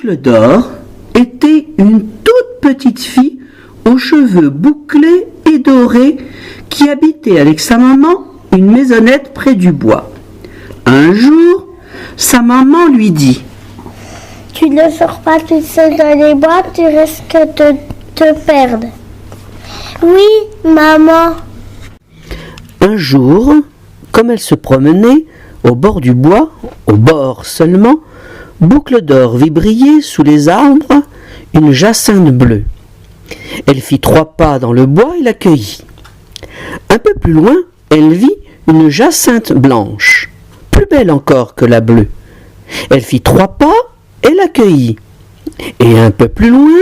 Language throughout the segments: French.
Boucle d'Or était une toute petite fille aux cheveux bouclés et dorés qui habitait avec sa maman une maisonnette près du bois. Un jour, sa maman lui dit: Tu ne sors pas toute seule dans les bois, tu risques de te perdre. Oui, maman. Un jour, comme elle se promenait au bord du bois, au bord seulement, Boucle d'Or vit briller sous les arbres une jacinthe bleue. Elle fit 3 pas dans le bois et l'accueillit. Un peu plus loin, elle vit une jacinthe blanche, plus belle encore que la bleue. Elle fit 3 pas et l'accueillit. Et un peu plus loin,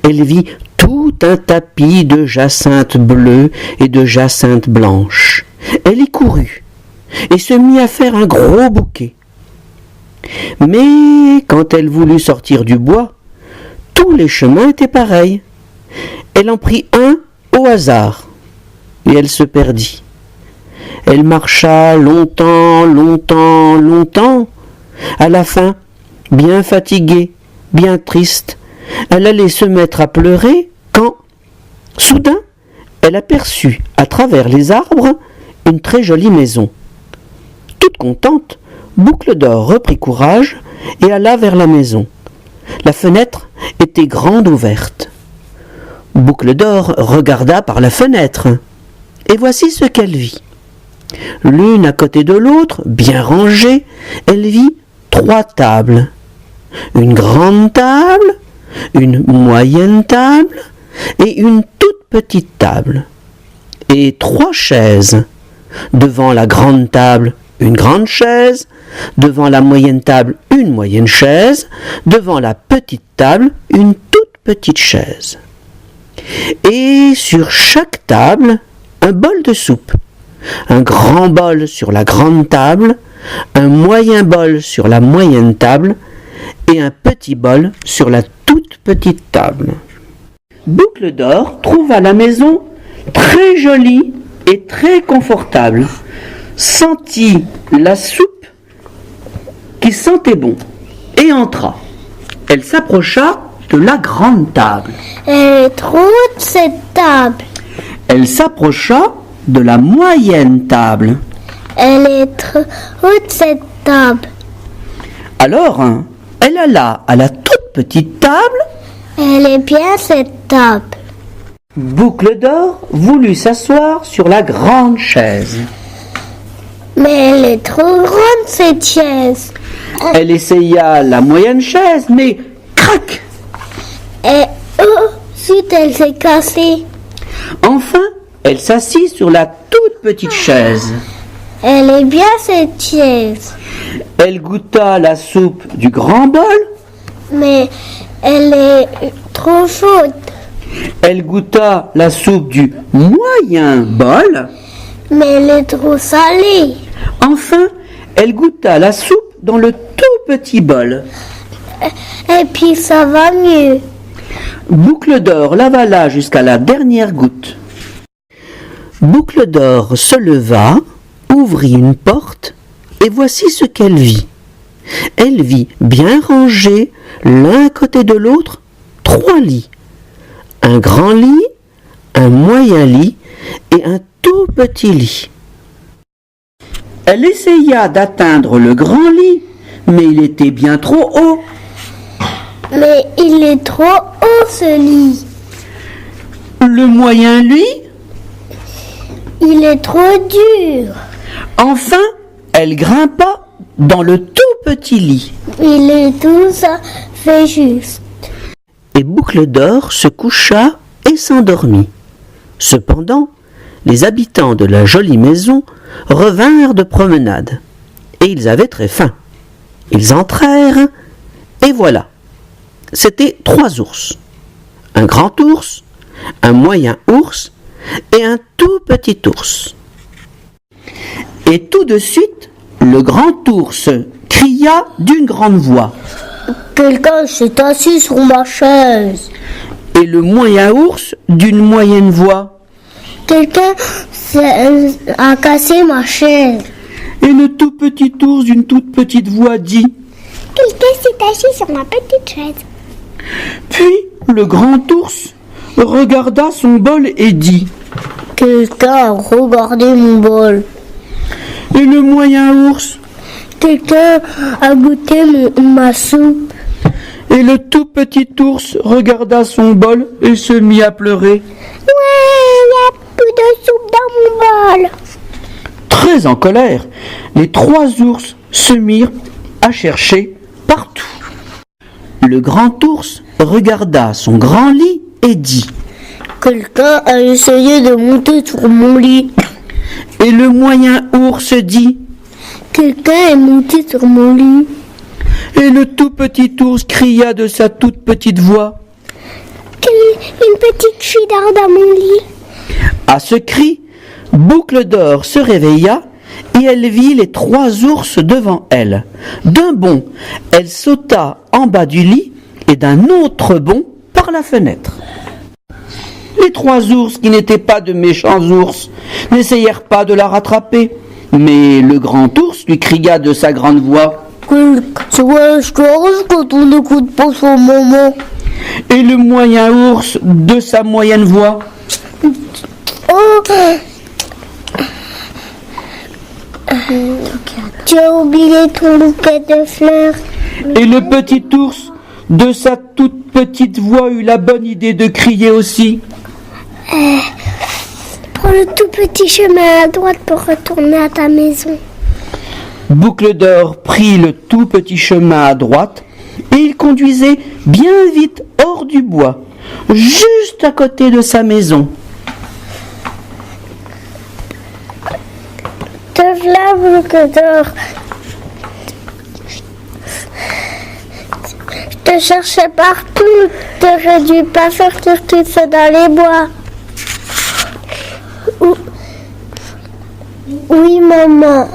elle vit tout un tapis de jacinthe bleue et de jacinthe blanche. Elle y courut et se mit à faire un gros bouquet. Mais quand elle voulut sortir du bois, tous les chemins étaient pareils. Elle en prit un au hasard et elle se perdit. Elle marcha longtemps, longtemps, longtemps. À la fin, bien fatiguée, bien triste, elle allait se mettre à pleurer quand, soudain, elle aperçut à travers les arbres une très jolie maison. Toute contente, Boucle d'Or reprit courage et alla vers la maison. La fenêtre était grande ouverte. Boucle d'Or regarda par la fenêtre, et voici ce qu'elle vit. L'une à côté de l'autre, bien rangées, elle vit 3 tables. Une grande table, une moyenne table et une toute petite table. Et 3 chaises. Devant la grande table, une grande chaise. Devant la moyenne table, une moyenne chaise. Devant la petite table, une toute petite chaise. Et sur chaque table, un bol de soupe. Un grand bol sur la grande table, un moyen bol sur la moyenne table et un petit bol sur la toute petite table. Boucle d'Or trouva la maison très jolie et très confortable, sentit la soupe qui sentait bon et entra. Elle s'approcha de la grande table. Elle est trop haute cette table. Elle s'approcha de la moyenne table. Elle est trop haute cette table. Alors, elle alla à la toute petite table. Elle est bien cette table. Boucle d'Or voulut s'asseoir sur la grande chaise. Mais elle est trop grande cette chaise. Elle essaya la moyenne chaise, mais crac! Et oh, zut, elle s'est cassée. Enfin, elle s'assit sur la toute petite chaise. Elle est bien cette chaise. Elle goûta la soupe du grand bol. Mais elle est trop chaude. Elle goûta la soupe du moyen bol. Mais elle est trop salée. Enfin, elle goûta la soupe dans le tout petit bol. Et puis ça va mieux. Boucle d'Or l'avala jusqu'à la dernière goutte. Boucle d'Or se leva, ouvrit une porte, et voici ce qu'elle vit. Elle vit bien rangés, l'un à côté de l'autre, 3 lits. Un grand lit, un moyen lit et un tout petit lit. Elle essaya d'atteindre le grand lit, mais il était bien trop haut. Mais il est trop haut ce lit. Le moyen lit, il est trop dur. Enfin, elle grimpa dans le tout petit lit. Il est tout ça fait juste. Et Boucle d'Or se coucha et s'endormit. Cependant, les habitants de la jolie maison revinrent de promenade, et ils avaient très faim. Ils entrèrent, et voilà. C'étaient 3 ours. Un grand ours, un moyen ours et un tout petit ours. Et tout de suite, le grand ours cria d'une grande voix. Quelqu'un s'est assis sur ma chaise. Et le moyen ours d'une moyenne voix. Quelqu'un a cassé ma chaise. Et le tout petit ours d'une toute petite voix dit. quelqu'un s'est assis sur ma petite chaise. Puis le grand ours regarda son bol et dit: Quelqu'un a regardé mon bol. Et le moyen ours? Quelqu'un a goûté ma soupe. Et le tout petit ours regarda son bol et se mit à pleurer. Ouais, il y a plus de soupe dans mon bol. Très en colère, les 3 ours se mirent à chercher partout. Le grand ours regarda son grand lit et dit: Quelqu'un a essayé de monter sur mon lit. Et le moyen ours dit: Quelqu'un est monté sur mon lit. Et le tout petit ours cria de sa toute petite voix: Une petite fille dort dans mon lit. À ce cri, Boucle d'Or se réveilla et elle vit les 3 ours devant elle. D'un bond, elle sauta en bas du lit et d'un autre bond par la fenêtre. Les 3 ours, qui n'étaient pas de méchants ours, n'essayèrent pas de la rattraper. Mais le grand ours lui cria de sa grande voix: C'est quoi ce qui arrive quand on n'écoute pas son maman? Et le moyen ours de sa moyenne voix: Oh, tu as oublié ton bouquet de fleurs. Et le petit ours de sa toute petite voix eut la bonne idée de crier aussi: Prends le tout petit chemin à droite pour retourner à ta maison. Boucle d'Or prit le tout petit chemin à droite et il conduisait bien vite hors du bois, juste à côté de sa maison. Te voilà, Boucle d'Or. Je te cherchais partout. T'aurais dû pas sortir toute seule dans les bois. Oui, maman.